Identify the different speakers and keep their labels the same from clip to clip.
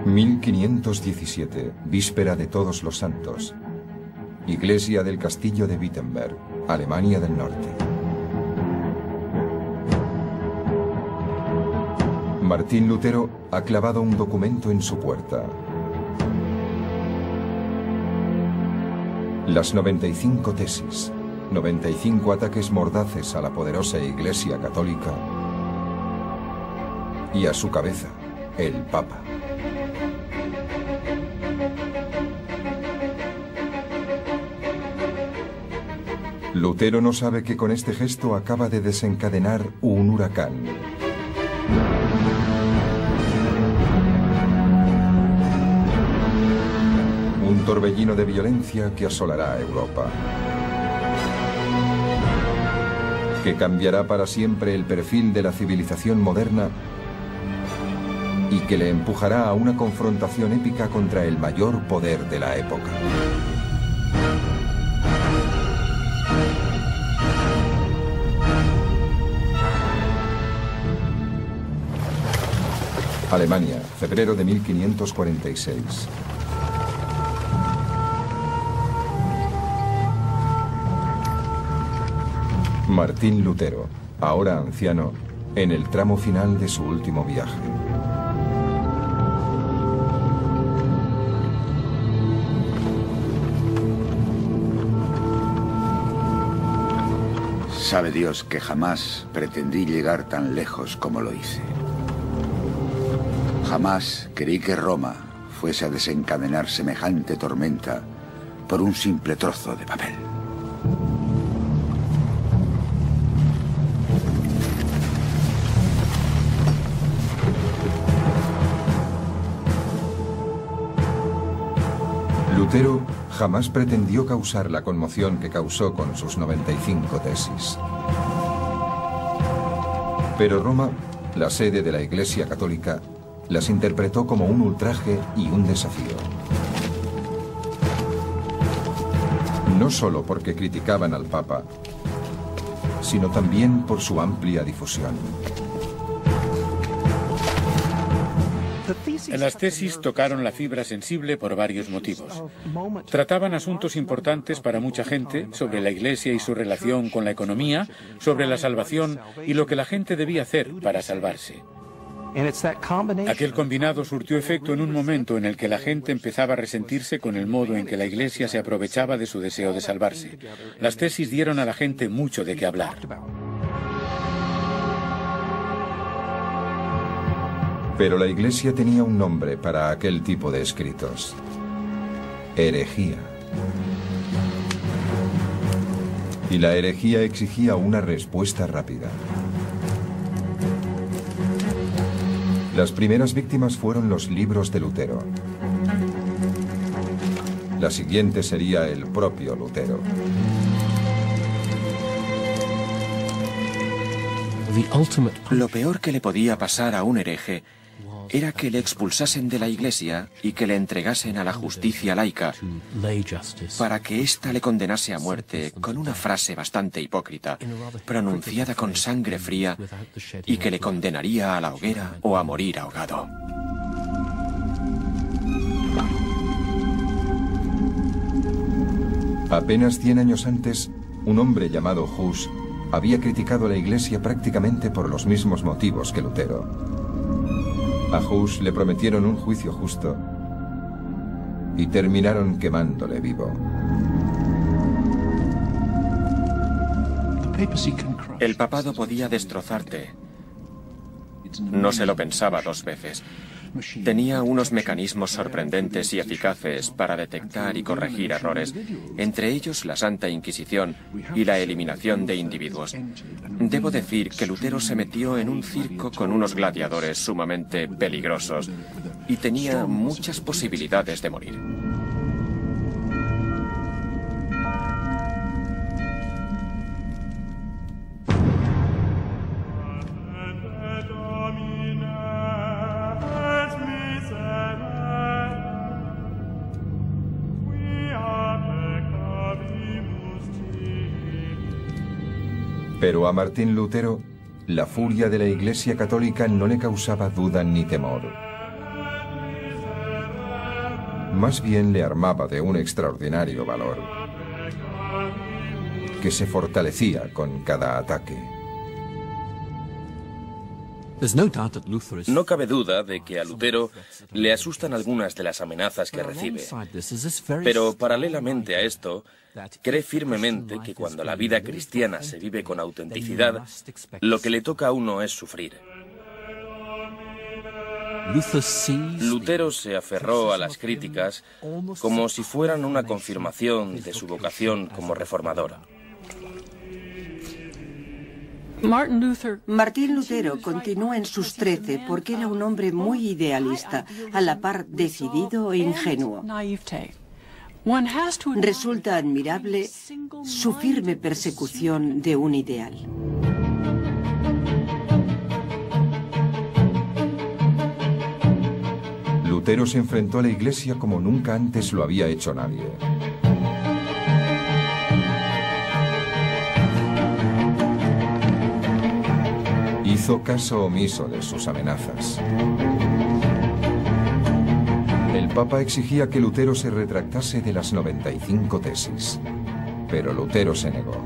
Speaker 1: 1517, víspera de Todos los Santos. Iglesia del Castillo de Wittenberg, Alemania del Norte. Martín Lutero ha clavado un documento en su puerta. Las 95 tesis, 95 ataques mordaces a la poderosa Iglesia Católica y a su cabeza, el Papa. Lutero no sabe que con este gesto acaba de desencadenar un huracán. Un torbellino de violencia que asolará a Europa. Que cambiará para siempre el perfil de la civilización moderna y que le empujará a una confrontación épica contra el mayor poder de la época. Alemania, febrero de 1546. Martín Lutero, ahora anciano, en el tramo final de su último viaje.
Speaker 2: Sabe Dios que jamás pretendí llegar tan lejos como lo hice. Jamás creí que Roma fuese a desencadenar semejante tormenta por un simple trozo de papel.
Speaker 1: Lutero jamás pretendió causar la conmoción que causó con sus 95 tesis. Pero Roma, la sede de la Iglesia Católica, las interpretó como un ultraje y un desafío. No solo porque criticaban al Papa, sino también por su amplia difusión.
Speaker 3: Las tesis tocaron la fibra sensible por varios motivos. Trataban asuntos importantes para mucha gente, sobre la Iglesia y su relación con la economía, sobre la salvación y lo que la gente debía hacer para salvarse. Aquel combinado surtió efecto en un momento en el que la gente empezaba a resentirse con el modo en que la Iglesia se aprovechaba de su deseo de salvarse. Las tesis dieron a la gente mucho de qué hablar.
Speaker 1: Pero la Iglesia tenía un nombre para aquel tipo de escritos: herejía. Y la herejía exigía una respuesta rápida. Las primeras víctimas fueron los libros de Lutero. La siguiente sería el propio Lutero.
Speaker 4: Lo peor que le podía pasar a un hereje era que le expulsasen de la Iglesia y que le entregasen a la justicia laica para que ésta le condenase a muerte con una frase bastante hipócrita, pronunciada con sangre fría, y que le condenaría a la hoguera o a morir ahogado.
Speaker 1: Apenas 100 años antes, un hombre llamado Hus había criticado a la Iglesia prácticamente por los mismos motivos que Lutero. A Hus le prometieron un juicio justo y terminaron quemándole vivo.
Speaker 4: El papado podía destrozarte. No se lo pensaba dos veces. Tenía unos mecanismos sorprendentes y eficaces para detectar y corregir errores, entre ellos la Santa Inquisición y la eliminación de individuos. Debo decir que Lutero se metió en un circo con unos gladiadores sumamente peligrosos y tenía muchas posibilidades de morir.
Speaker 1: Pero a Martín Lutero, la furia de la Iglesia Católica no le causaba duda ni temor. más bien le armaba de un extraordinario valor, que se fortalecía con cada ataque.
Speaker 5: No cabe duda de que a Lutero le asustan algunas de las amenazas que recibe, pero paralelamente a esto, cree firmemente que cuando la vida cristiana se vive con autenticidad, lo que le toca a uno es sufrir. Lutero se aferró a las críticas como si fueran una confirmación de su vocación como reformador.
Speaker 6: Martín Lutero continuó en sus 13 porque era un hombre muy idealista, a la par decidido e ingenuo. Resulta admirable su firme persecución de un ideal.
Speaker 1: Lutero se enfrentó a la Iglesia como nunca antes lo había hecho nadie. Hizo caso omiso de sus amenazas. El Papa exigía que Lutero se retractase de las 95 tesis, pero Lutero se negó.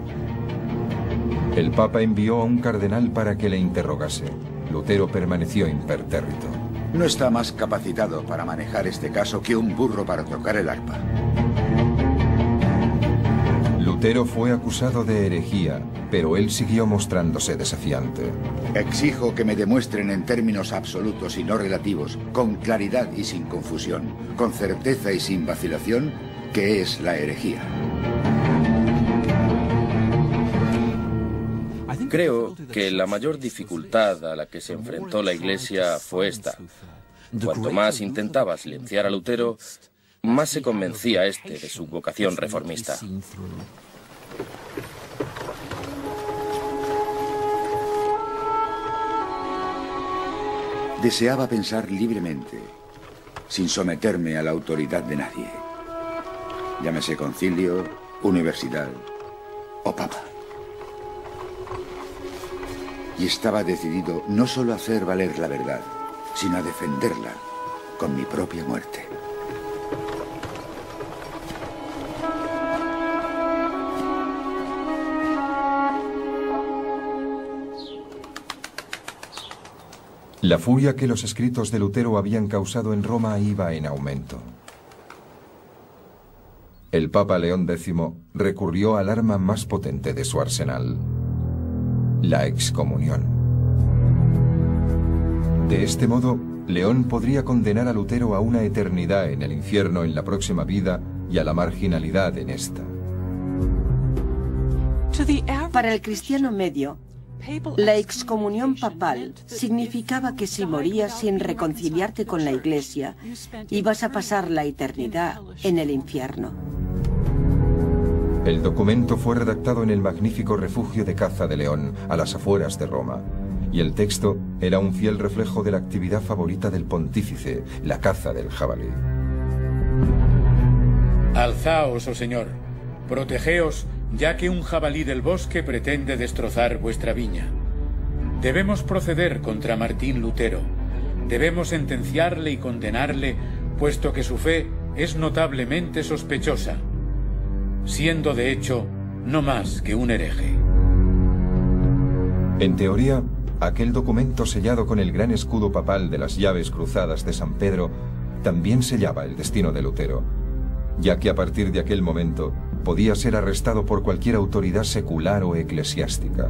Speaker 1: El Papa envió a un cardenal para que le interrogase. Lutero permaneció impertérrito.
Speaker 2: No está más capacitado para manejar este caso que un burro para tocar el arpa.
Speaker 1: Lutero fue acusado de herejía, pero él siguió mostrándose desafiante.
Speaker 2: Exijo que me demuestren en términos absolutos y no relativos, con claridad y sin confusión, con certeza y sin vacilación, qué es la herejía.
Speaker 5: Creo que la mayor dificultad a la que se enfrentó la Iglesia fue esta. Cuanto más intentaba silenciar a Lutero, más se convencía este de su vocación reformista.
Speaker 2: Deseaba pensar libremente, sin someterme a la autoridad de nadie. Llámese concilio, universidad o papa. Y estaba decidido no solo a hacer valer la verdad, sino a defenderla con mi propia muerte.
Speaker 1: La furia que los escritos de Lutero habían causado en Roma iba en aumento. El Papa León X recurrió al arma más potente de su arsenal: la excomunión. De este modo, León podría condenar a Lutero a una eternidad en el infierno en la próxima vida y a la marginalidad en esta.
Speaker 6: Para el cristiano medio, la excomunión papal significaba que si morías sin reconciliarte con la Iglesia, ibas a pasar la eternidad en el infierno.
Speaker 1: El documento fue redactado en el magnífico refugio de caza de León, a las afueras de Roma, y el texto era un fiel reflejo de la actividad favorita del pontífice, la caza del jabalí.
Speaker 3: Alzaos, oh Señor, protegeos, ya que un jabalí del bosque pretende destrozar vuestra viña. Debemos proceder contra Martín Lutero. Debemos sentenciarle y condenarle, puesto que su fe es notablemente sospechosa, siendo de hecho no más que un hereje.
Speaker 1: En teoría, aquel documento sellado con el gran escudo papal de las llaves cruzadas de San Pedro también sellaba el destino de Lutero, ya que a partir de aquel momento podía ser arrestado por cualquier autoridad secular o eclesiástica.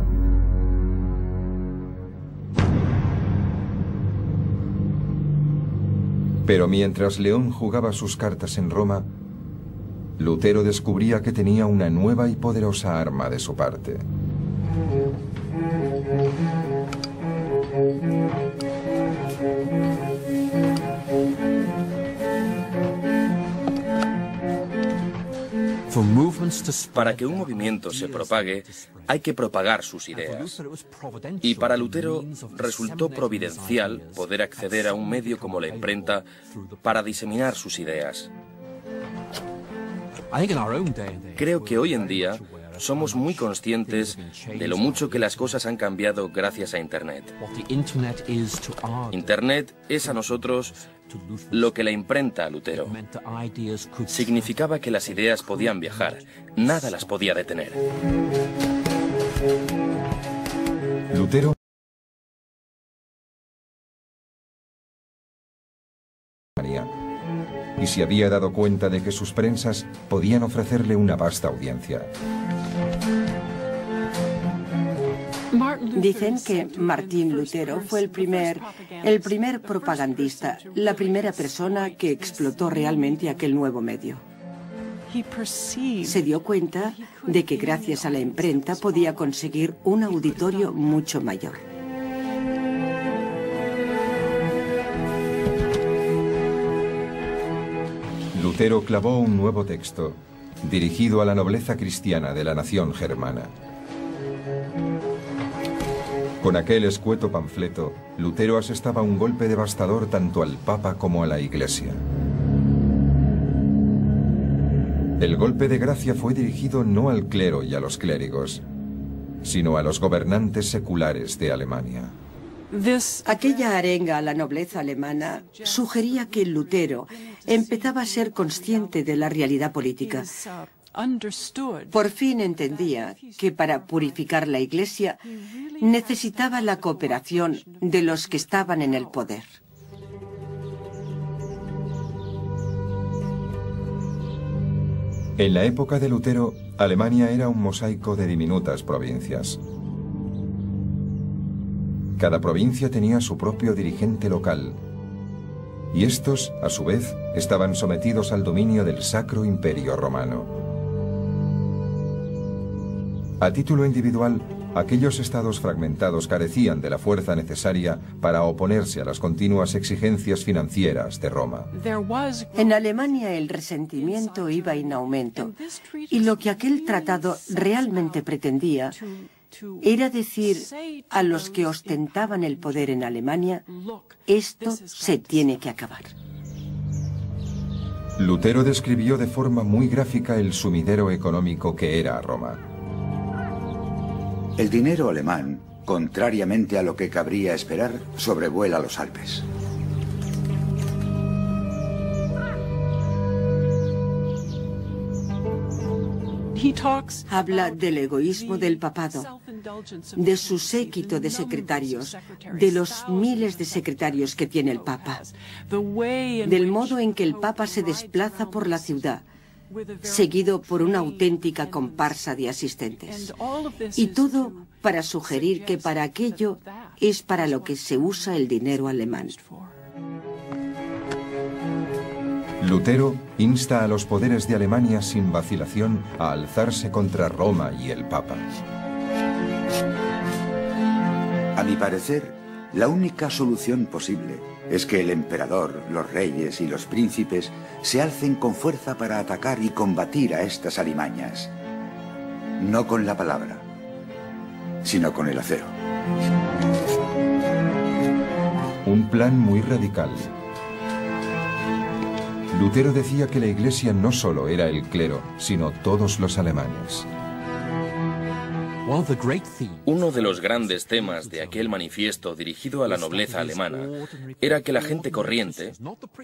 Speaker 1: Pero mientras León jugaba sus cartas en Roma, Lutero descubría que tenía una nueva y poderosa arma de su parte.
Speaker 5: Para que un movimiento se propague, hay que propagar sus ideas. Y para Lutero resultó providencial poder acceder a un medio como la imprenta para diseminar sus ideas. Creo que hoy en día somos muy conscientes de lo mucho que las cosas han cambiado gracias a Internet. Internet es a nosotros lo que la imprenta a Lutero. Significaba que las ideas podían viajar, nada las podía detener.
Speaker 1: Lutero y se había dado cuenta de que sus prensas podían ofrecerle una vasta audiencia.
Speaker 6: Dicen que Martín Lutero fue el primer propagandista, la primera persona que explotó realmente aquel nuevo medio. Se dio cuenta de que gracias a la imprenta podía conseguir un auditorio mucho mayor.
Speaker 1: Lutero clavó un nuevo texto, dirigido a la nobleza cristiana de la nación germana. Con aquel escueto panfleto, Lutero asestaba un golpe devastador tanto al Papa como a la Iglesia. El golpe de gracia fue dirigido no al clero y a los clérigos, sino a los gobernantes seculares de Alemania.
Speaker 6: Aquella arenga a la nobleza alemana sugería que Lutero empezaba a ser consciente de la realidad política. Por fin entendía que para purificar la Iglesia necesitaba la cooperación de los que estaban en el poder.
Speaker 1: En la época de Lutero, Alemania era un mosaico de diminutas provincias. Cada provincia tenía su propio dirigente local, y estos, a su vez, estaban sometidos al dominio del Sacro Imperio Romano. A título individual, aquellos estados fragmentados carecían de la fuerza necesaria para oponerse a las continuas exigencias financieras de Roma.
Speaker 6: En Alemania el resentimiento iba en aumento, y lo que aquel tratado realmente pretendía era decir a los que ostentaban el poder en Alemania: esto se tiene que acabar.
Speaker 1: Lutero describió de forma muy gráfica el sumidero económico que era Roma.
Speaker 2: El dinero alemán, contrariamente a lo que cabría esperar, sobrevuela los Alpes.
Speaker 6: Habla del egoísmo del papado, de su séquito de secretarios, de los miles de secretarios que tiene el Papa, del modo en que el Papa se desplaza por la ciudad, seguido por una auténtica comparsa de asistentes. Y todo para sugerir que para aquello es para lo que se usa el dinero alemán.
Speaker 1: Lutero insta a los poderes de Alemania sin vacilación a alzarse contra Roma y el Papa.
Speaker 2: A mi parecer, la única solución posible es que el emperador, los reyes y los príncipes se alcen con fuerza para atacar y combatir a estas alimañas. No con la palabra, sino con el acero.
Speaker 1: Un plan muy radical. Lutero decía que la Iglesia no solo era el clero, sino todos los alemanes.
Speaker 5: Uno de los grandes temas de aquel manifiesto dirigido a la nobleza alemana era que la gente corriente,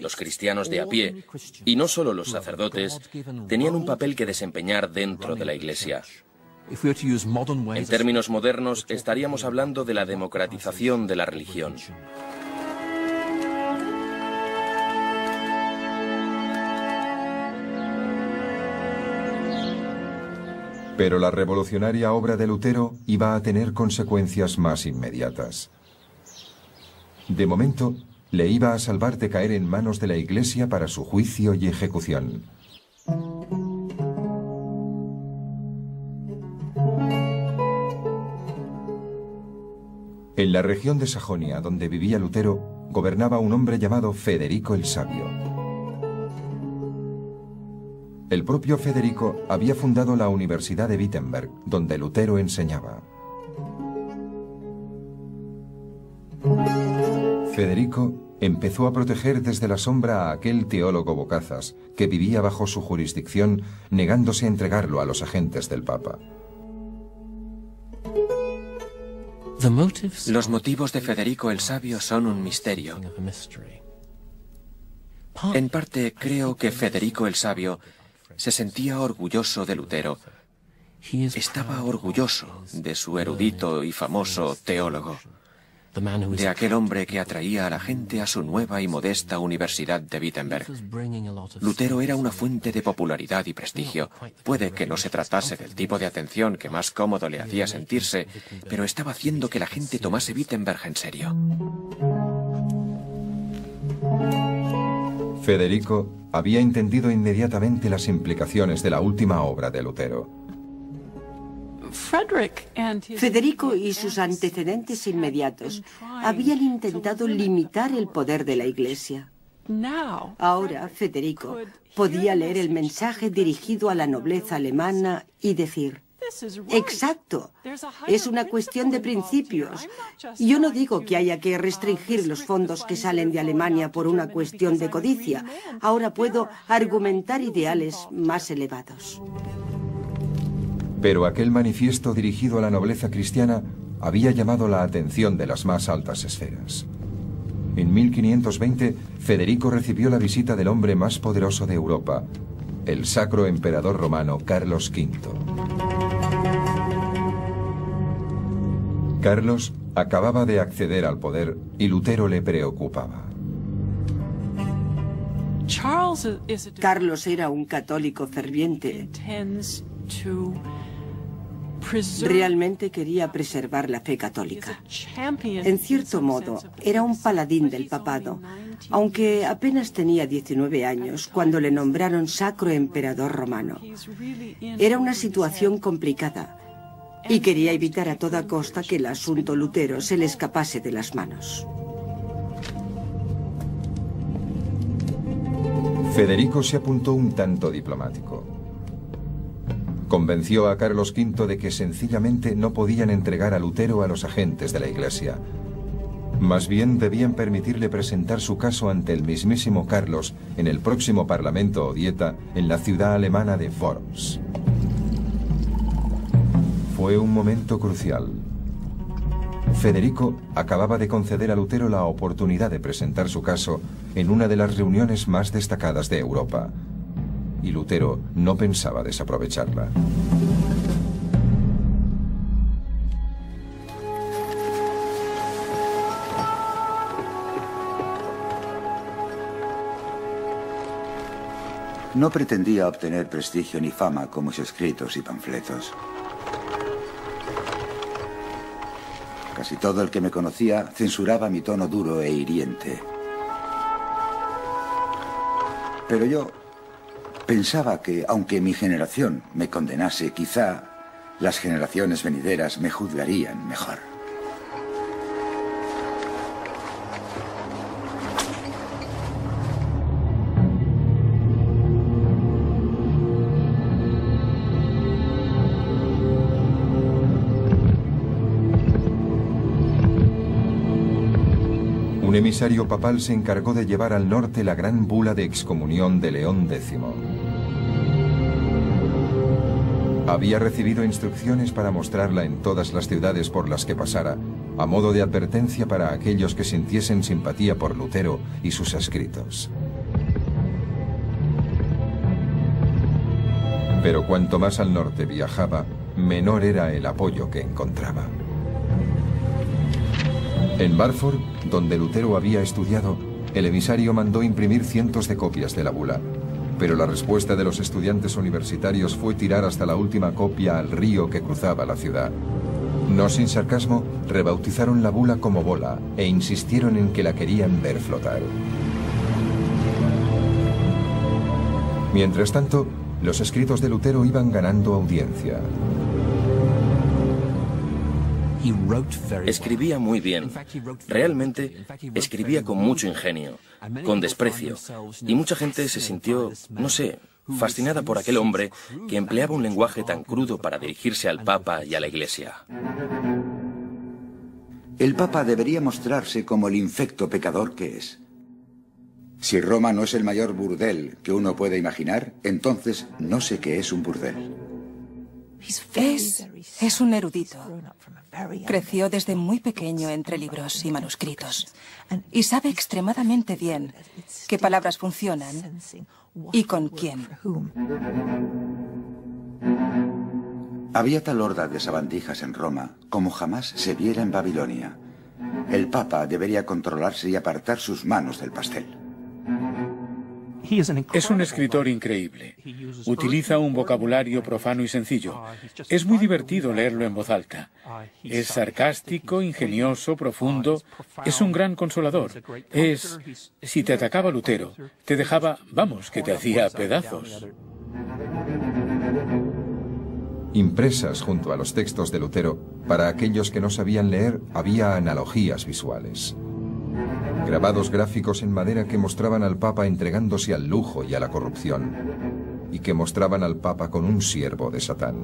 Speaker 5: los cristianos de a pie, y no solo los sacerdotes, tenían un papel que desempeñar dentro de la Iglesia. En términos modernos, estaríamos hablando de la democratización de la religión.
Speaker 1: Pero la revolucionaria obra de Lutero iba a tener consecuencias más inmediatas. De momento, le iba a salvar de caer en manos de la Iglesia para su juicio y ejecución. En la región de Sajonia, donde vivía Lutero, gobernaba un hombre llamado Federico el Sabio. El propio Federico había fundado la Universidad de Wittenberg, donde Lutero enseñaba. Federico empezó a proteger desde la sombra a aquel teólogo bocazas que vivía bajo su jurisdicción, negándose a entregarlo a los agentes del Papa.
Speaker 4: Los motivos de Federico el Sabio son un misterio. En parte, creo que Federico el Sabio se sentía orgulloso de Lutero. Estaba orgulloso de su erudito y famoso teólogo, de aquel hombre que atraía a la gente a su nueva y modesta Universidad de Wittenberg. Lutero era una fuente de popularidad y prestigio. Puede que no se tratase del tipo de atención que más cómodo le hacía sentirse, pero estaba haciendo que la gente tomase Wittenberg en serio.
Speaker 1: Federico había entendido inmediatamente las implicaciones de la última obra de Lutero.
Speaker 6: Federico y sus antecedentes inmediatos habían intentado limitar el poder de la Iglesia. Ahora Federico podía leer el mensaje dirigido a la nobleza alemana y decir: exacto, es una cuestión de principios. Yo no digo que haya que restringir los fondos que salen de Alemania por una cuestión de codicia. Ahora puedo argumentar ideales más elevados.
Speaker 1: Pero aquel manifiesto dirigido a la nobleza cristiana había llamado la atención de las más altas esferas. En 1520, Federico recibió la visita del hombre más poderoso de Europa, el Sacro Emperador Romano Carlos V. Carlos acababa de acceder al poder y Lutero le preocupaba.
Speaker 6: Carlos era un católico ferviente. Realmente quería preservar la fe católica. En cierto modo, era un paladín del papado, aunque apenas tenía 19 años cuando le nombraron Sacro Emperador Romano. Era una situación complicada y quería evitar a toda costa que el asunto Lutero se le escapase de las manos.
Speaker 1: Federico se apuntó un tanto diplomático. Convenció a Carlos V de que sencillamente no podían entregar a Lutero a los agentes de la Iglesia. Más bien debían permitirle presentar su caso ante el mismísimo Carlos en el próximo Parlamento o Dieta en la ciudad alemana de Worms. Fue un momento crucial. Federico acababa de conceder a Lutero la oportunidad de presentar su caso en una de las reuniones más destacadas de Europa. Y Lutero no pensaba desaprovecharla.
Speaker 2: No pretendía obtener prestigio ni fama con mis escritos y panfletos. Casi todo el que me conocía censuraba mi tono duro e hiriente. Pero yo pensaba que, aunque mi generación me condenase, quizá las generaciones venideras me juzgarían mejor.
Speaker 1: Un emisario papal se encargó de llevar al norte la gran bula de excomunión de León X. Había recibido instrucciones para mostrarla en todas las ciudades por las que pasara, a modo de advertencia para aquellos que sintiesen simpatía por Lutero y sus escritos. Pero cuanto más al norte viajaba, menor era el apoyo que encontraba. En Barford, donde Lutero había estudiado, el emisario mandó imprimir cientos de copias de la bula, pero la respuesta de los estudiantes universitarios fue tirar hasta la última copia al río que cruzaba la ciudad. No sin sarcasmo, rebautizaron la bula como bola e insistieron en que la querían ver flotar. Mientras tanto, los escritos de Lutero iban ganando audiencia.
Speaker 5: Escribía muy bien. Realmente escribía con mucho ingenio, con desprecio. Y mucha gente se sintió, no sé, fascinada por aquel hombre que empleaba un lenguaje tan crudo para dirigirse al Papa y a la Iglesia.
Speaker 2: El Papa debería mostrarse como el infecto pecador que es. Si Roma no es el mayor burdel que uno puede imaginar, entonces no sé qué es un burdel.
Speaker 7: Es un erudito. Creció desde muy pequeño entre libros y manuscritos. Y sabe extremadamente bien qué palabras funcionan y con quién.
Speaker 2: Había tal horda de sabandijas en Roma como jamás se viera en Babilonia. El Papa debería controlarse y apartar sus manos del pastel.
Speaker 3: Es un escritor increíble. Utiliza un vocabulario profano y sencillo. Es muy divertido leerlo en voz alta. Es sarcástico, ingenioso, profundo. Es un gran consolador. Si te atacaba Lutero, te dejaba, vamos, que te hacía pedazos.
Speaker 1: Impresas junto a los textos de Lutero, para aquellos que no sabían leer, había analogías visuales. Grabados gráficos en madera que mostraban al Papa entregándose al lujo y a la corrupción, y que mostraban al Papa con un siervo de Satán.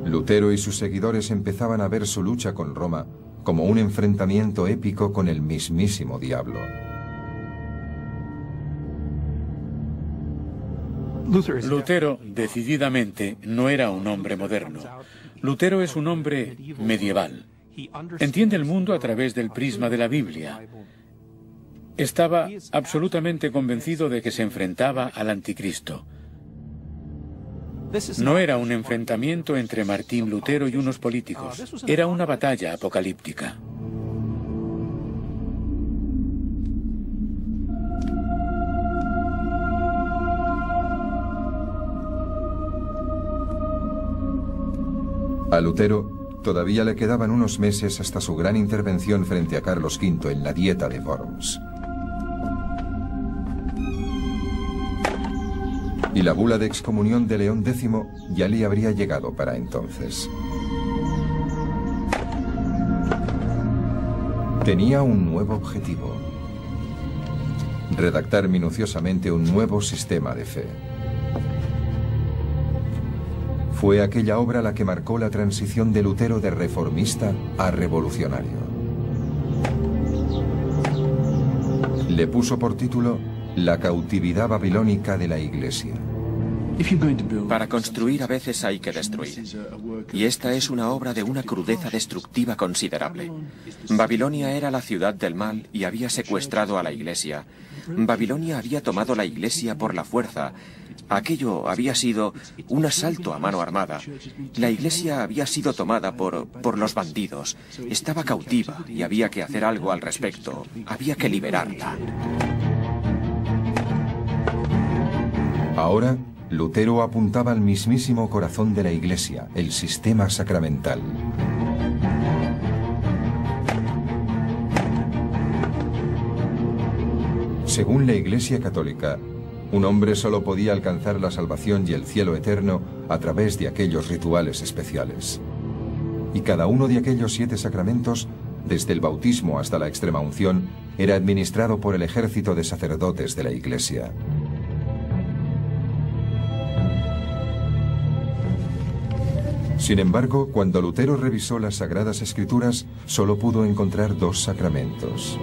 Speaker 1: Lutero y sus seguidores empezaban a ver su lucha con Roma como un enfrentamiento épico con el mismísimo diablo.
Speaker 3: Lutero, decididamente, no era un hombre moderno. Lutero es un hombre medieval. Entiende el mundo a través del prisma de la Biblia. Estaba absolutamente convencido de que se enfrentaba al anticristo. No era un enfrentamiento entre Martín Lutero y unos políticos. Era una batalla apocalíptica.
Speaker 1: A Lutero todavía le quedaban unos meses hasta su gran intervención frente a Carlos V en la Dieta de Worms. Y la bula de excomunión de León X ya le habría llegado para entonces. Tenía un nuevo objetivo: redactar minuciosamente un nuevo sistema de fe. Fue aquella obra la que marcó la transición de Lutero de reformista a revolucionario. Le puso por título La cautividad babilónica de la Iglesia.
Speaker 4: Para construir a veces hay que destruir. Y esta es una obra de una crudeza destructiva considerable. Babilonia era la ciudad del mal y había secuestrado a la Iglesia. Babilonia había tomado la Iglesia por la fuerza. Aquello había sido un asalto a mano armada. La Iglesia había sido tomada por los bandidos. Estaba cautiva y había que hacer algo al respecto. Había que liberarla.
Speaker 1: Ahora, Lutero apuntaba al mismísimo corazón de la Iglesia, el sistema sacramental. Según la Iglesia católica, un hombre solo podía alcanzar la salvación y el cielo eterno a través de aquellos rituales especiales. Y cada uno de aquellos 7 sacramentos, desde el bautismo hasta la extremaunción, era administrado por el ejército de sacerdotes de la Iglesia. Sin embargo, cuando Lutero revisó las Sagradas Escrituras, solo pudo encontrar 2 sacramentos.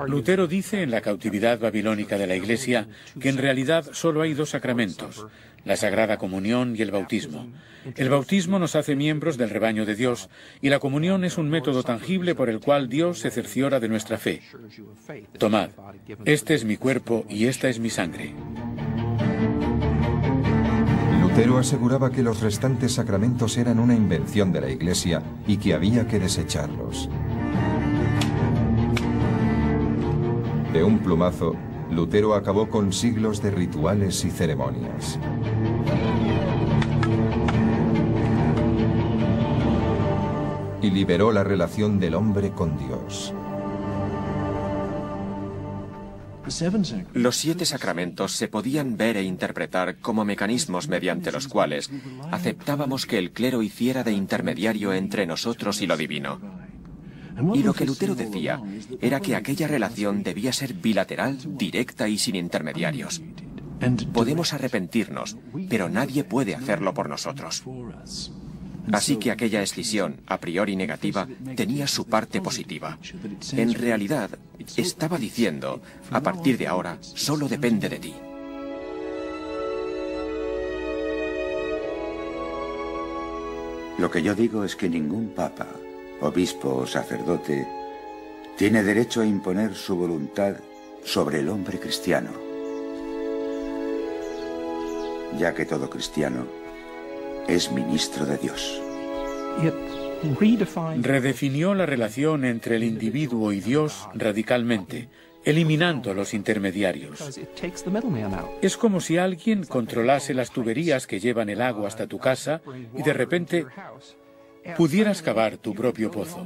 Speaker 3: Lutero dice en La cautividad babilónica de la Iglesia que en realidad solo hay 2 sacramentos, la Sagrada Comunión y el bautismo. El bautismo nos hace miembros del rebaño de Dios y la comunión es un método tangible por el cual Dios se cerciora de nuestra fe. Tomad, este es mi cuerpo y esta es mi sangre.
Speaker 1: Lutero aseguraba que los restantes sacramentos eran una invención de la Iglesia y que había que desecharlos. De un plumazo, Lutero acabó con siglos de rituales y ceremonias. Y liberó la relación del hombre con Dios.
Speaker 4: Los 7 sacramentos se podían ver e interpretar como mecanismos mediante los cuales aceptábamos que el clero hiciera de intermediario entre nosotros y lo divino. Y lo que Lutero decía era que aquella relación debía ser bilateral, directa y sin intermediarios. Podemos arrepentirnos, pero nadie puede hacerlo por nosotros. Así que aquella escisión, a priori negativa, tenía su parte positiva. En realidad, estaba diciendo, a partir de ahora, solo depende de ti.
Speaker 2: Lo que yo digo es que ningún papa, obispo o sacerdote tiene derecho a imponer su voluntad sobre el hombre cristiano, ya que todo cristiano es ministro de Dios.
Speaker 3: Redefinió la relación entre el individuo y Dios radicalmente, eliminando los intermediarios. Es como si alguien controlase las tuberías que llevan el agua hasta tu casa y de repente pudieras cavar tu propio pozo.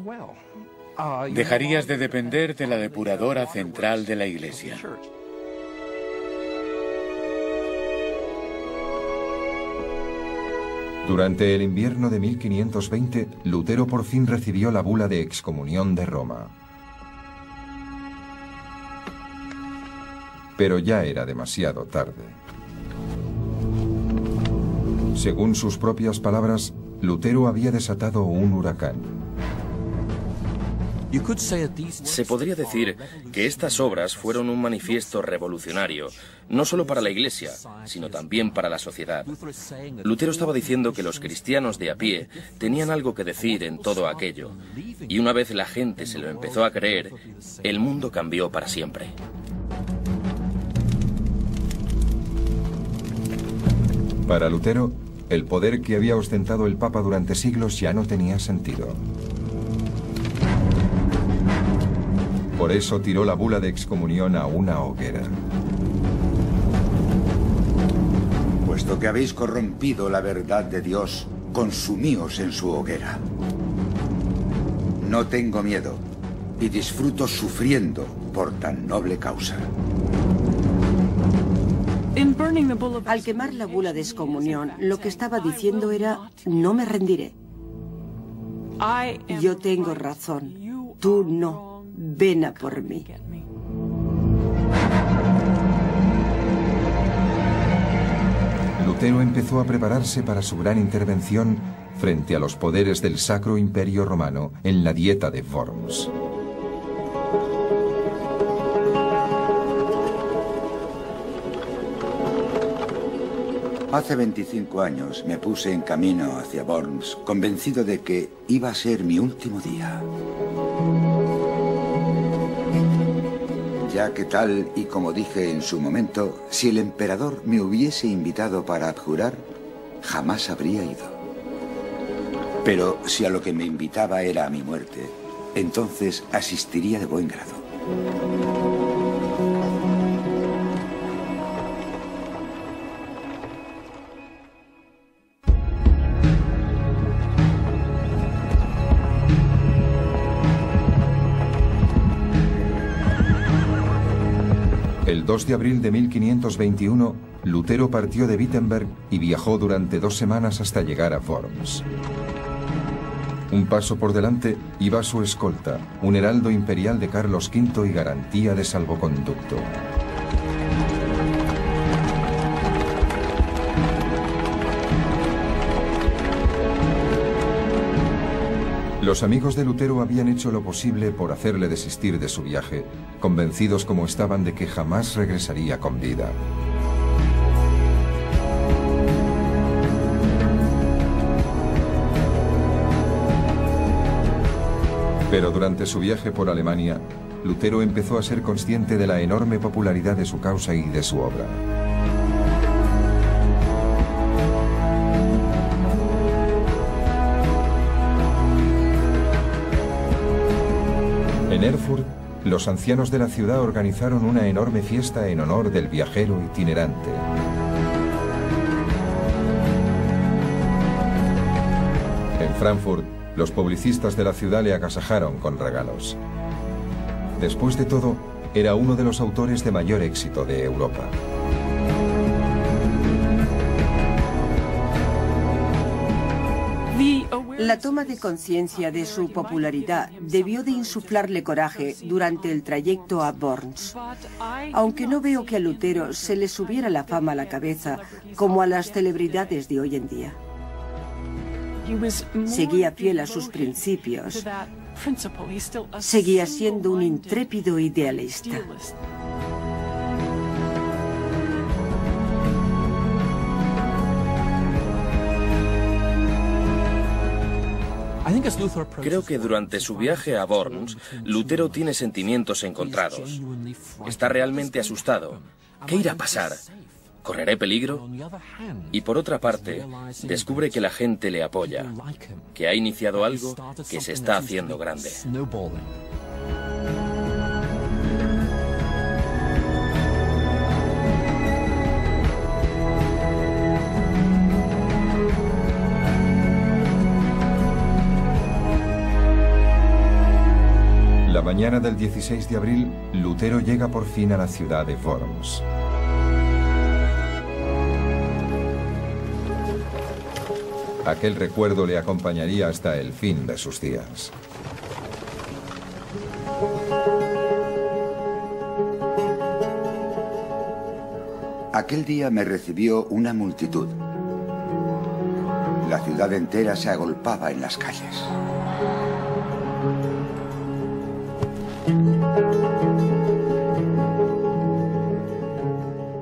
Speaker 3: Dejarías de depender de la depuradora central de la Iglesia.
Speaker 1: Durante el invierno de 1520, Lutero por fin recibió la bula de excomunión de Roma. Pero ya era demasiado tarde. Según sus propias palabras, Lutero había desatado un huracán.
Speaker 5: Se podría decir que estas obras fueron un manifiesto revolucionario, no solo para la Iglesia, sino también para la sociedad. Lutero estaba diciendo que los cristianos de a pie tenían algo que decir en todo aquello, y una vez la gente se lo empezó a creer, el mundo cambió para siempre.
Speaker 1: Para Lutero, el poder que había ostentado el Papa durante siglos ya no tenía sentido. Por eso tiró la bula de excomunión a una hoguera.
Speaker 2: Puesto que habéis corrompido la verdad de Dios, consumíos en su hoguera. No tengo miedo y disfruto sufriendo por tan noble causa.
Speaker 6: Al quemar la bula de excomunión, lo que estaba diciendo era, no me rendiré. Yo tengo razón, tú no. Ven a por mí.
Speaker 1: Lutero empezó a prepararse para su gran intervención frente a los poderes del Sacro Imperio Romano en la Dieta de Worms.
Speaker 2: Hace 25 años me puse en camino hacia Worms, convencido de que iba a ser mi último día. Ya que tal y como dije en su momento, si el emperador me hubiese invitado para abjurar, jamás habría ido. Pero si a lo que me invitaba era a mi muerte, entonces asistiría de buen grado.
Speaker 1: El 2 de abril de 1521, Lutero partió de Wittenberg y viajó durante 2 semanas hasta llegar a Worms. Un paso por delante iba su escolta, un heraldo imperial de Carlos V y garantía de salvoconducto. Los amigos de Lutero habían hecho lo posible por hacerle desistir de su viaje, convencidos como estaban de que jamás regresaría con vida. Pero durante su viaje por Alemania, Lutero empezó a ser consciente de la enorme popularidad de su causa y de su obra. En Erfurt, los ancianos de la ciudad organizaron una enorme fiesta en honor del viajero itinerante. En Frankfurt, los publicistas de la ciudad le agasajaron con regalos. Después de todo, era uno de los autores de mayor éxito de Europa.
Speaker 6: La toma de conciencia de su popularidad debió de insuflarle coraje durante el trayecto a Worms. Aunque no veo que a Lutero se le subiera la fama a la cabeza como a las celebridades de hoy en día. Seguía fiel a sus principios. Seguía siendo un intrépido idealista.
Speaker 5: Creo que durante su viaje a Worms, Lutero tiene sentimientos encontrados. Está realmente asustado. ¿Qué irá a pasar? ¿Correré peligro? Y por otra parte, descubre que la gente le apoya, que ha iniciado algo que se está haciendo grande.
Speaker 1: La mañana del 16 de abril, Lutero llega por fin a la ciudad de Worms. Aquel recuerdo le acompañaría hasta el fin de sus días.
Speaker 2: Aquel día me recibió una multitud. La ciudad entera se agolpaba en las calles.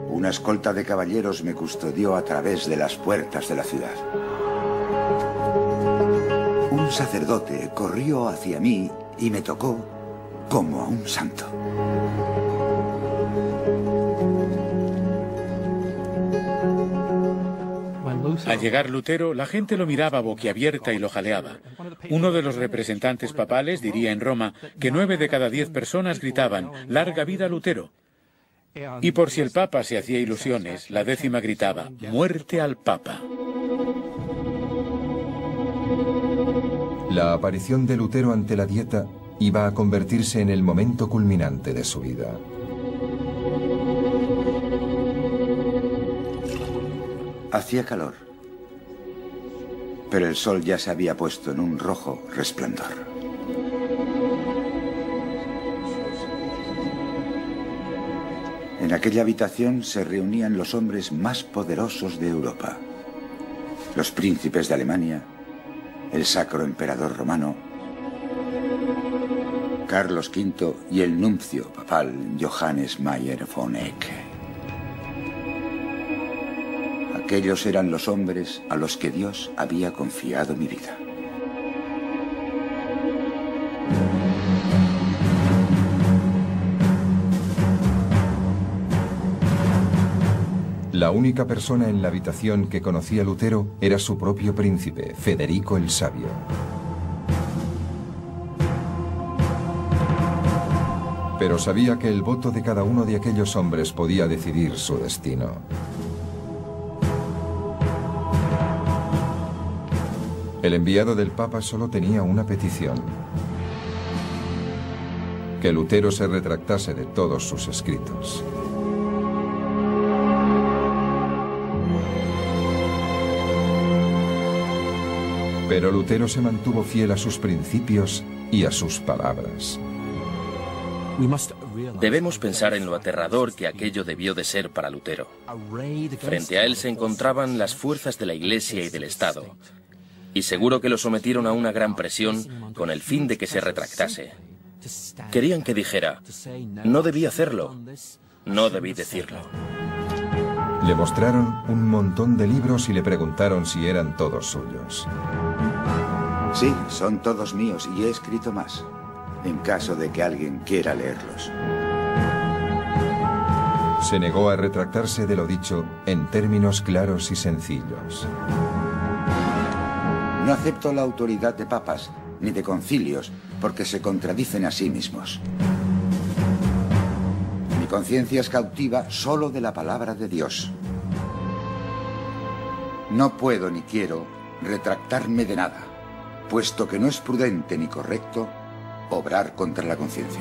Speaker 2: Una escolta de caballeros me custodió a través de las puertas de la ciudad. Un sacerdote corrió hacia mí y me tocó como a un santo.
Speaker 3: Al llegar Lutero, la gente lo miraba boquiabierta y lo jaleaba. Uno de los representantes papales diría en Roma que 9 de cada 10 personas gritaban «¡Larga vida Lutero!». Y por si el Papa se hacía ilusiones, la 10ª gritaba «¡Muerte al Papa!».
Speaker 1: La aparición de Lutero ante la Dieta iba a convertirse en el momento culminante de su vida.
Speaker 2: Hacía calor, pero el sol ya se había puesto en un rojo resplandor. En aquella habitación se reunían los hombres más poderosos de Europa. Los príncipes de Alemania, el Sacro Emperador Romano, Carlos V y el nuncio papal Johannes Mayer von Eck. Aquellos eran los hombres a los que Dios había confiado mi vida.
Speaker 1: La única persona en la habitación que conocía a Lutero era su propio príncipe, Federico el Sabio. Pero sabía que el voto de cada uno de aquellos hombres podía decidir su destino. El enviado del Papa solo tenía una petición: que Lutero se retractase de todos sus escritos. Pero Lutero se mantuvo fiel a sus principios y a sus palabras.
Speaker 5: Debemos pensar en lo aterrador que aquello debió de ser para Lutero. Frente a él se encontraban las fuerzas de la Iglesia y del Estado, y seguro que lo sometieron a una gran presión con el fin de que se retractase. Querían que dijera: no debí hacerlo, no debí decirlo.
Speaker 1: Le mostraron un montón de libros y le preguntaron si eran todos suyos.
Speaker 2: Sí, son todos míos y he escrito más, en caso de que alguien quiera leerlos.
Speaker 1: Se negó a retractarse de lo dicho en términos claros y sencillos.
Speaker 2: No acepto la autoridad de papas ni de concilios porque se contradicen a sí mismos. Mi conciencia es cautiva solo de la palabra de Dios. No puedo ni quiero retractarme de nada, puesto que no es prudente ni correcto obrar contra la conciencia.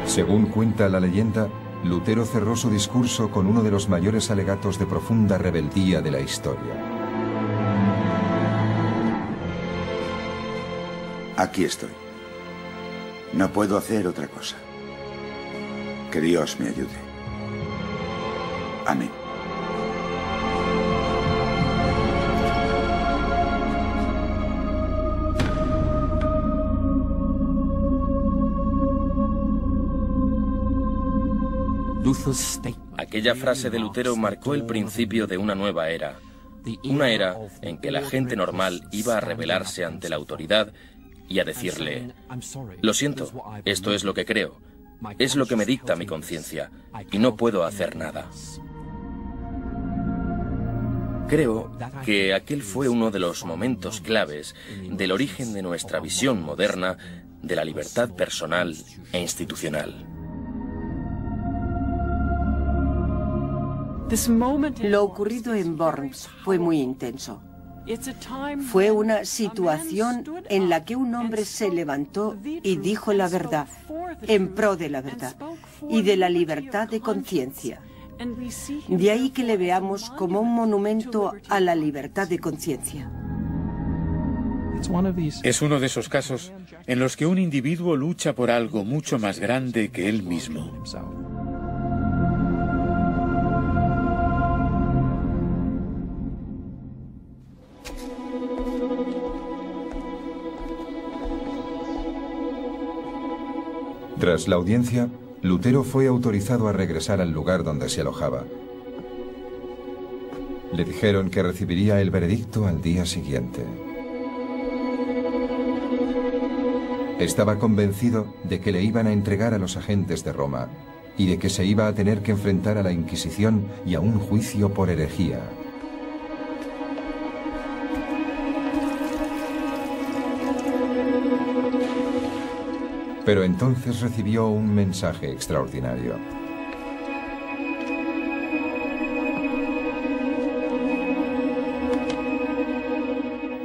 Speaker 1: Según cuenta la leyenda, Lutero cerró su discurso con uno de los mayores alegatos de profunda rebeldía de la historia.
Speaker 2: Aquí estoy. No puedo hacer otra cosa. Que Dios me ayude. Amén.
Speaker 5: Aquella frase de Lutero marcó el principio de una nueva era. Una era en que la gente normal iba a rebelarse ante la autoridad y a decirle: lo siento, esto es lo que creo, es lo que me dicta mi conciencia, y no puedo hacer nada. Creo que aquel fue uno de los momentos claves del origen de nuestra visión moderna de la libertad personal e institucional.
Speaker 6: Lo ocurrido en Worms fue muy intenso. Fue una situación en la que un hombre se levantó y dijo la verdad, en pro de la verdad y de la libertad de conciencia. De ahí que le veamos como un monumento a la libertad de conciencia.
Speaker 3: Es uno de esos casos en los que un individuo lucha por algo mucho más grande que él mismo.
Speaker 1: Tras la audiencia, Lutero fue autorizado a regresar al lugar donde se alojaba. Le dijeron que recibiría el veredicto al día siguiente. Estaba convencido de que le iban a entregar a los agentes de Roma y de que se iba a tener que enfrentar a la Inquisición y a un juicio por herejía. Pero entonces recibió un mensaje extraordinario.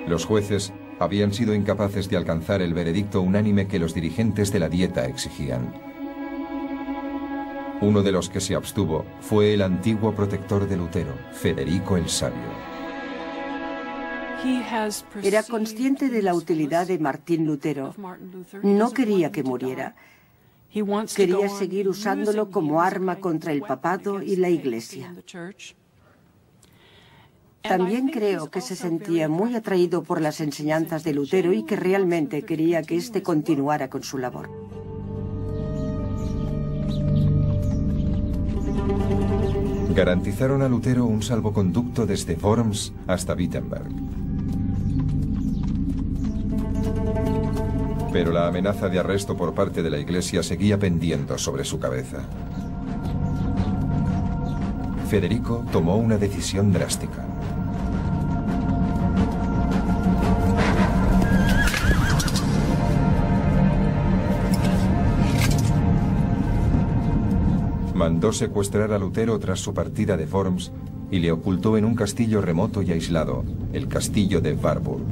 Speaker 1: Los jueces habían sido incapaces de alcanzar el veredicto unánime que los dirigentes de la Dieta exigían. Uno de los que se abstuvo fue el antiguo protector de Lutero, Federico el Sabio.
Speaker 6: Era consciente de la utilidad de Martín Lutero. No quería que muriera. Quería seguir usándolo como arma contra el papado y la Iglesia. También creo que se sentía muy atraído por las enseñanzas de Lutero y que realmente quería que éste continuara con su labor.
Speaker 1: Garantizaron a Lutero un salvoconducto desde Worms hasta Wittenberg. Pero la amenaza de arresto por parte de la Iglesia seguía pendiendo sobre su cabeza. Federico tomó una decisión drástica. Mandó secuestrar a Lutero tras su partida de Worms y le ocultó en un castillo remoto y aislado, el castillo de Warburg.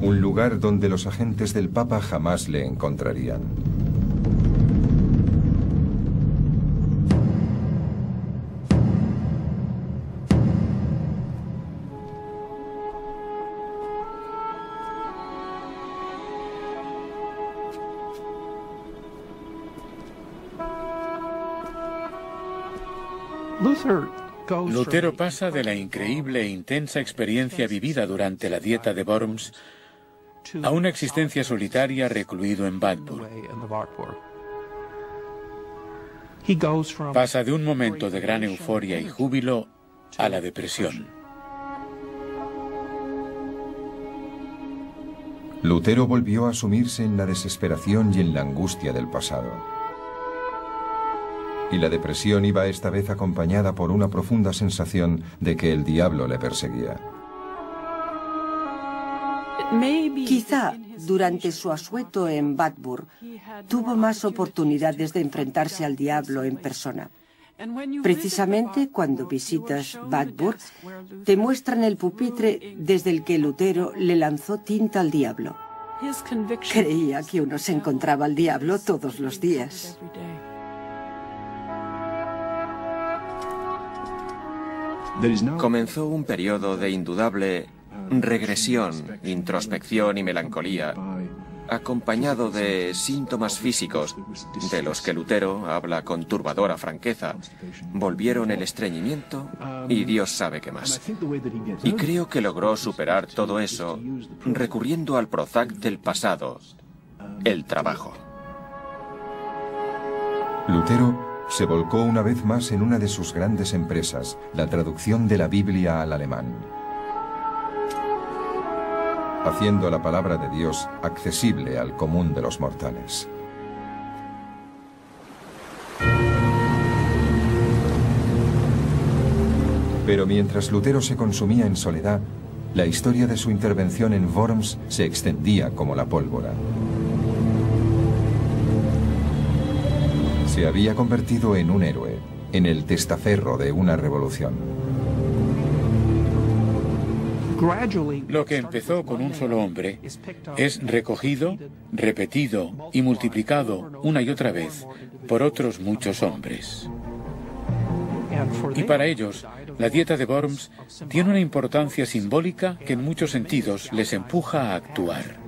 Speaker 1: Un lugar donde los agentes del Papa jamás le encontrarían.
Speaker 3: Lutero pasa de la increíble e intensa experiencia vivida durante la Dieta de Worms a una existencia solitaria recluido en Warburg. Pasa de un momento de gran euforia y júbilo a la depresión.
Speaker 1: Lutero volvió a sumirse en la desesperación y en la angustia del pasado. Y la depresión iba esta vez acompañada por una profunda sensación de que el diablo le perseguía.
Speaker 6: Quizá durante su asueto en Warburg tuvo más oportunidades de enfrentarse al diablo en persona. Precisamente cuando visitas Warburg, te muestran el pupitre desde el que Lutero le lanzó tinta al diablo. Creía que uno se encontraba al diablo todos los días.
Speaker 4: Comenzó un periodo de indudable regresión, introspección y melancolía, acompañado de síntomas físicos, de los que Lutero habla con turbadora franqueza. Volvieron el estreñimiento y Dios sabe qué más. Y creo que logró superar todo eso recurriendo al Prozac del pasado, el trabajo.
Speaker 1: Lutero se volcó una vez más en una de sus grandes empresas, la traducción de la Biblia al alemán, haciendo la palabra de Dios accesible al común de los mortales. Pero mientras Lutero se consumía en soledad, la historia de su intervención en Worms se extendía como la pólvora. Se había convertido en un héroe, en el testaferro de una revolución.
Speaker 3: Lo que empezó con un solo hombre es recogido, repetido y multiplicado una y otra vez por otros muchos hombres. Y para ellos, la dieta de Worms tiene una importancia simbólica que en muchos sentidos les empuja a actuar.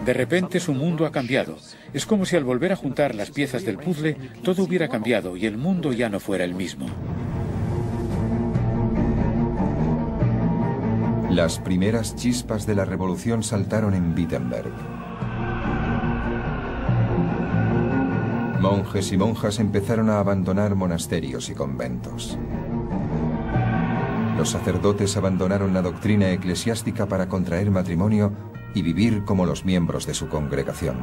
Speaker 3: De repente su mundo ha cambiado. Es como si al volver a juntar las piezas del puzzle todo hubiera cambiado y el mundo ya no fuera el mismo.
Speaker 1: Las primeras chispas de la revolución saltaron en Wittenberg. Monjes y monjas empezaron a abandonar monasterios y conventos. Los sacerdotes abandonaron la doctrina eclesiástica para contraer matrimonio y vivir como los miembros de su congregación.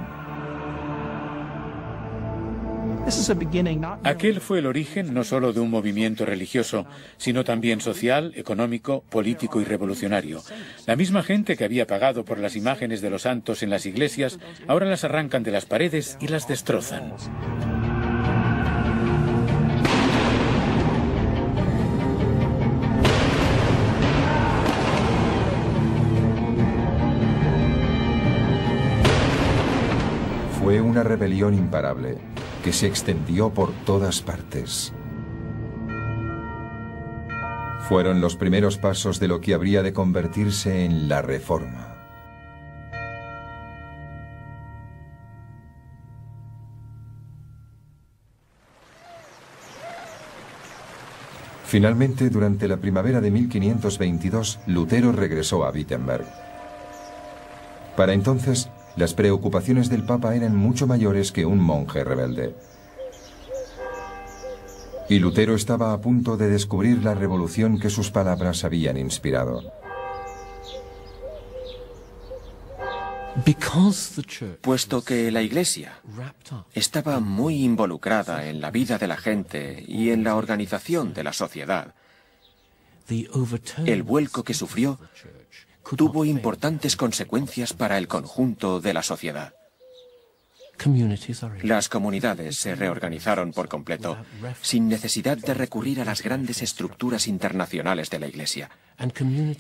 Speaker 3: Aquel fue el origen no solo de un movimiento religioso, sino también social, económico, político y revolucionario. La misma gente que había pagado por las imágenes de los santos en las iglesias, ahora las arrancan de las paredes y las destrozan.
Speaker 1: Fue una rebelión imparable que se extendió por todas partes. Fueron los primeros pasos de lo que habría de convertirse en la Reforma. Finalmente, durante la primavera de 1522, Lutero regresó a Wittenberg. Para entonces, las preocupaciones del Papa eran mucho mayores que un monje rebelde. Y Lutero estaba a punto de descubrir la revolución que sus palabras habían inspirado.
Speaker 4: Puesto que la Iglesia estaba muy involucrada en la vida de la gente y en la organización de la sociedad, el vuelco que sufrió tuvo importantes consecuencias para el conjunto de la sociedad. Las comunidades se reorganizaron por completo, sin necesidad de recurrir a las grandes estructuras internacionales de la Iglesia.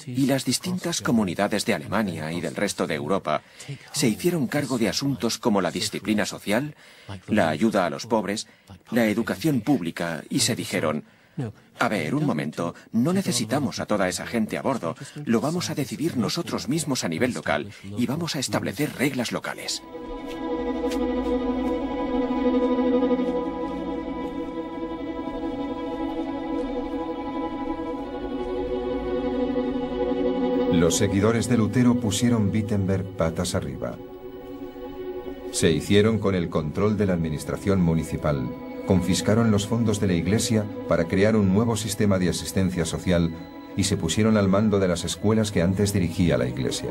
Speaker 4: Y las distintas comunidades de Alemania y del resto de Europa se hicieron cargo de asuntos como la disciplina social, la ayuda a los pobres, la educación pública, y se dijeron: a ver, un momento, no necesitamos a toda esa gente a bordo, lo vamos a decidir nosotros mismos a nivel local y vamos a establecer reglas locales.
Speaker 1: Los seguidores de Lutero pusieron Wittenberg patas arriba. Se hicieron con el control de la administración municipal, confiscaron los fondos de la Iglesia para crear un nuevo sistema de asistencia social y se pusieron al mando de las escuelas que antes dirigía la Iglesia.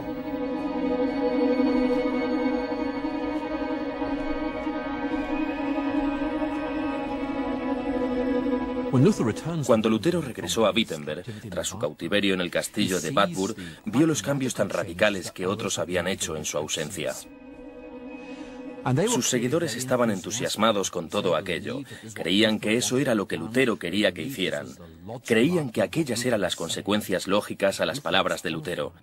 Speaker 5: Cuando Lutero regresó a Wittenberg, tras su cautiverio en el castillo de Wartburg, vio los cambios tan radicales que otros habían hecho en su ausencia. Sus seguidores estaban entusiasmados con todo aquello. Creían que eso era lo que Lutero quería que hicieran. Creían que aquellas eran las consecuencias lógicas a las palabras de Lutero.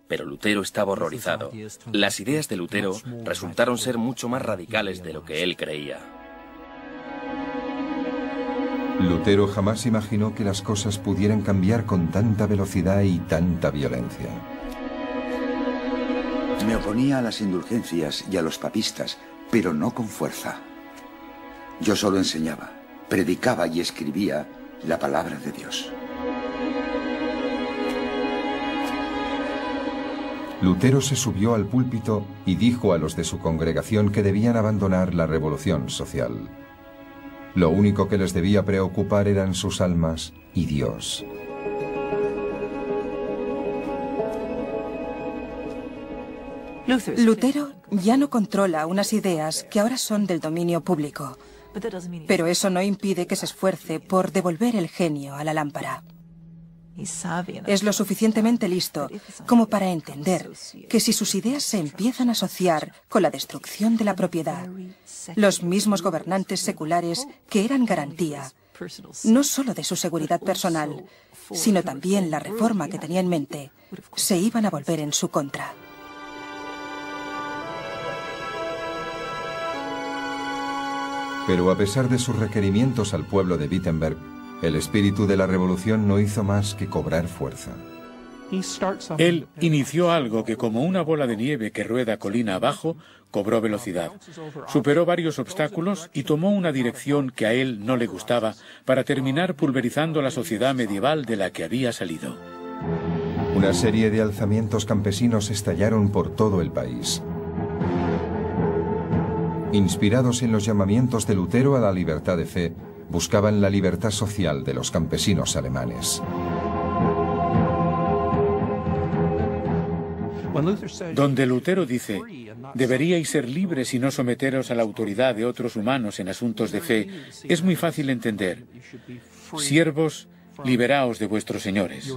Speaker 5: Pero Lutero estaba horrorizado. Las ideas de Lutero resultaron ser mucho más radicales de lo que él creía.
Speaker 1: Lutero jamás imaginó que las cosas pudieran cambiar con tanta velocidad y tanta violencia.
Speaker 2: Me oponía a las indulgencias y a los papistas, pero no con fuerza. Yo solo enseñaba, predicaba y escribía la palabra de Dios.
Speaker 1: Lutero se subió al púlpito y dijo a los de su congregación que debían abandonar la revolución social. Lo único que les debía preocupar eran sus almas y Dios.
Speaker 7: Lutero ya no controla unas ideas que ahora son del dominio público, pero eso no impide que se esfuerce por devolver el genio a la lámpara. Es lo suficientemente listo como para entender que si sus ideas se empiezan a asociar con la destrucción de la propiedad, los mismos gobernantes seculares que eran garantía, no solo de su seguridad personal, sino también la reforma que tenía en mente, se iban a volver en su contra.
Speaker 1: Pero a pesar de sus requerimientos al pueblo de Wittenberg, el espíritu de la revolución no hizo más que cobrar fuerza.
Speaker 3: Él inició algo que, como una bola de nieve que rueda colina abajo, cobró velocidad. Superó varios obstáculos y tomó una dirección que a él no le gustaba para terminar pulverizando la sociedad medieval de la que había salido.
Speaker 1: Una serie de alzamientos campesinos estallaron por todo el país. Inspirados en los llamamientos de Lutero a la libertad de fe, buscaban la libertad social de los campesinos alemanes.
Speaker 3: Donde Lutero dice, deberíais ser libres y no someteros a la autoridad de otros humanos en asuntos de fe, es muy fácil entender. Siervos, liberaos de vuestros señores.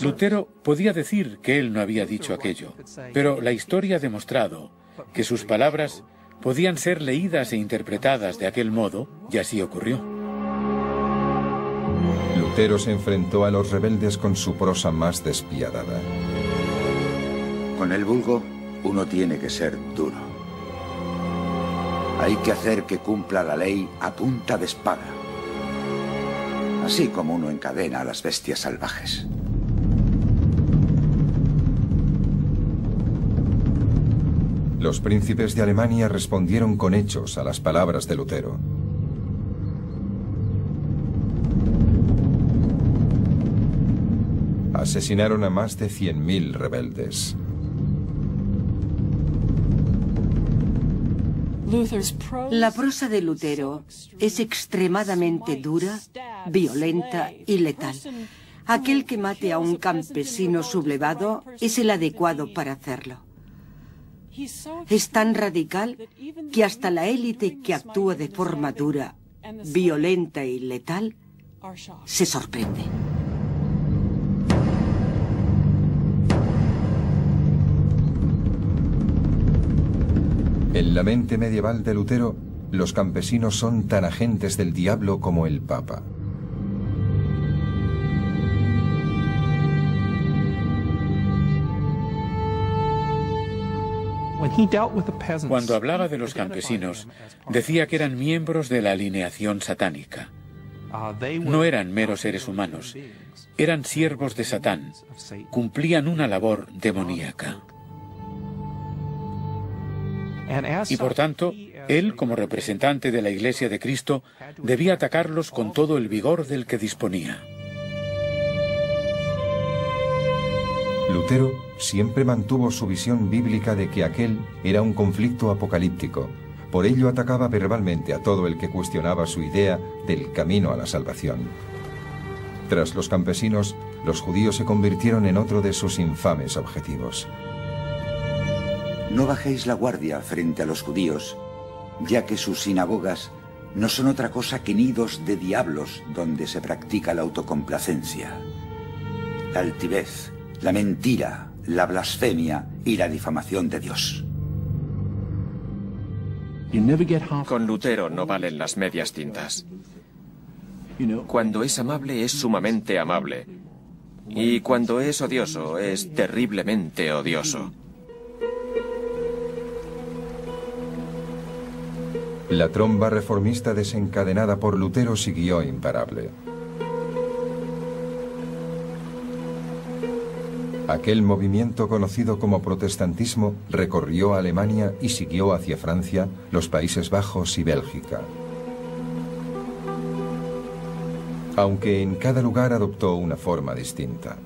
Speaker 3: Lutero podía decir que él no había dicho aquello, pero la historia ha demostrado que sus palabras podían ser leídas e interpretadas de aquel modo, y así ocurrió.
Speaker 1: Lutero se enfrentó a los rebeldes con su prosa más despiadada.
Speaker 2: Con el vulgo, uno tiene que ser duro. Hay que hacer que cumpla la ley a punta de espada. Así como uno encadena a las bestias salvajes.
Speaker 1: Los príncipes de Alemania respondieron con hechos a las palabras de Lutero. Asesinaron a más de 100.000 rebeldes.
Speaker 6: La prosa de Lutero es extremadamente dura, violenta y letal. Aquel que mate a un campesino sublevado es el adecuado para hacerlo. Es tan radical que hasta la élite que actúa de forma dura, violenta y letal se sorprende.
Speaker 1: En la mente medieval de Lutero, los campesinos son tan agentes del diablo como el Papa.
Speaker 3: Cuando hablaba de los campesinos, decía que eran miembros de la alineación satánica. No eran meros seres humanos, eran siervos de Satán, cumplían una labor demoníaca. Y por tanto, él, como representante de la Iglesia de Cristo, debía atacarlos con todo el vigor del que disponía.
Speaker 1: Lutero siempre mantuvo su visión bíblica de que aquel era un conflicto apocalíptico. Por ello atacaba verbalmente a todo el que cuestionaba su idea del camino a la salvación. Tras los campesinos, los judíos se convirtieron en otro de sus infames objetivos.
Speaker 2: No bajéis la guardia frente a los judíos, ya que sus sinagogas no son otra cosa que nidos de diablos donde se practica la autocomplacencia, la altivez, la mentira, la blasfemia y la difamación de Dios.
Speaker 4: Con Lutero no valen las medias tintas. Cuando es amable es sumamente amable. Y cuando es odioso es terriblemente odioso.
Speaker 1: La tromba reformista desencadenada por Lutero siguió imparable. Aquel movimiento conocido como protestantismo recorrió Alemania y siguió hacia Francia, los Países Bajos y Bélgica. Aunque en cada lugar adoptó una forma distinta.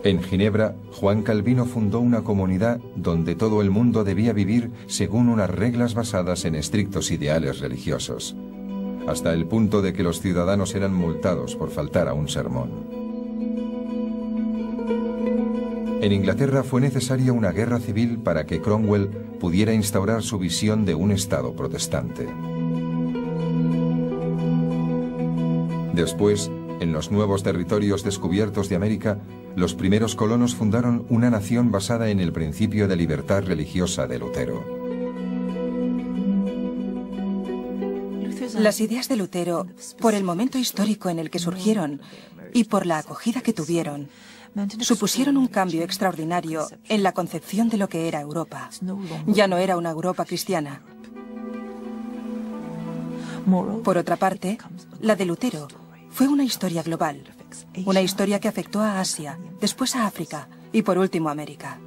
Speaker 1: En Ginebra, Juan Calvino fundó una comunidad donde todo el mundo debía vivir según unas reglas basadas en estrictos ideales religiosos, hasta el punto de que los ciudadanos eran multados por faltar a un sermón. En Inglaterra fue necesaria una guerra civil para que Cromwell pudiera instaurar su visión de un Estado protestante. Después, en los nuevos territorios descubiertos de América, los primeros colonos fundaron una nación basada en el principio de libertad religiosa de Lutero.
Speaker 7: Las ideas de Lutero, por el momento histórico en el que surgieron y por la acogida que tuvieron, supusieron un cambio extraordinario en la concepción de lo que era Europa. Ya no era una Europa cristiana. Por otra parte, la de Lutero fue una historia global, una historia que afectó a Asia, después a África y por último a América,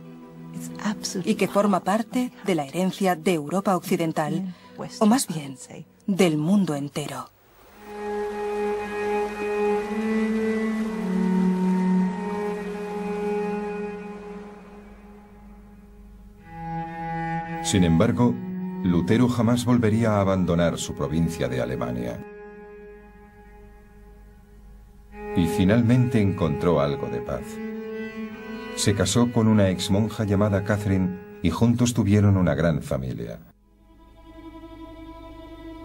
Speaker 7: y que forma parte de la herencia de Europa occidental, o más bien, del mundo entero.
Speaker 1: Sin embargo, Lutero jamás volvería a abandonar su provincia de Alemania. Y finalmente encontró algo de paz. Se casó con una exmonja llamada Catherine y juntos tuvieron una gran familia.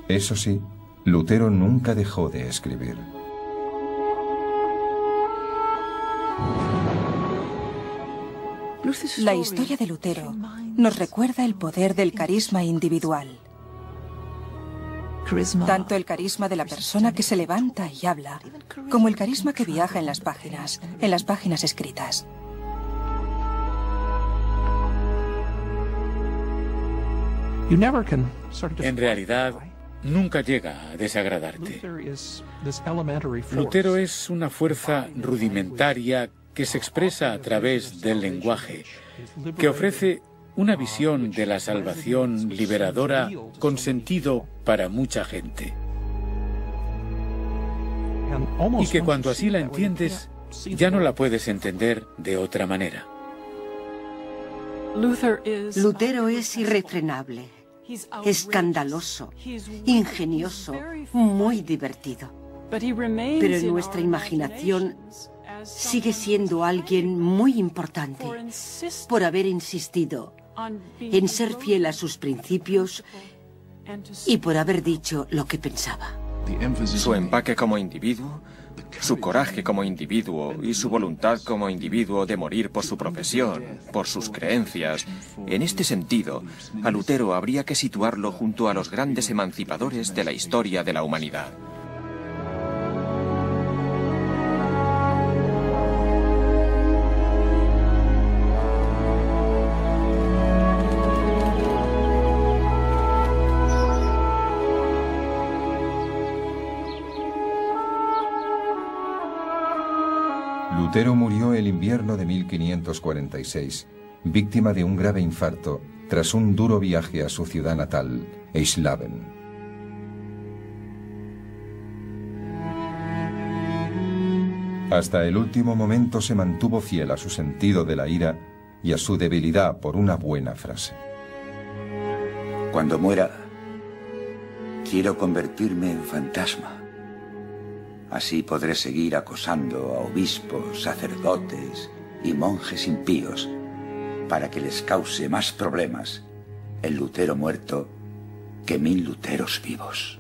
Speaker 1: Eso sí, Lutero nunca dejó de escribir.
Speaker 7: La historia de Lutero nos recuerda el poder del carisma individual. Tanto el carisma de la persona que se levanta y habla, como el carisma que viaja en las páginas escritas.
Speaker 3: En realidad, nunca llega a desagradarte. Lutero es una fuerza rudimentaria que se expresa a través del lenguaje, que ofrece una visión de la salvación liberadora con sentido para mucha gente. Y que cuando así la entiendes, ya no la puedes entender de otra manera.
Speaker 6: Lutero es irrefrenable, escandaloso, ingenioso, muy divertido. Pero en nuestra imaginación sigue siendo alguien muy importante por haber insistido en ser fiel a sus principios y por haber dicho lo que pensaba.
Speaker 4: Su empaque como individuo, su coraje como individuo y su voluntad como individuo de morir por su profesión, por sus creencias. En este sentido, a Lutero habría que situarlo junto a los grandes emancipadores de la historia de la humanidad.
Speaker 1: Lutero murió el invierno de 1546, víctima de un grave infarto tras un duro viaje a su ciudad natal, Eisleben. Hasta el último momento se mantuvo fiel a su sentido de la ira y a su debilidad por una buena frase.
Speaker 2: Cuando muera, quiero convertirme en fantasma. Así podré seguir acosando a obispos, sacerdotes y monjes impíos para que les cause más problemas el Lutero muerto que 1000 Luteros vivos.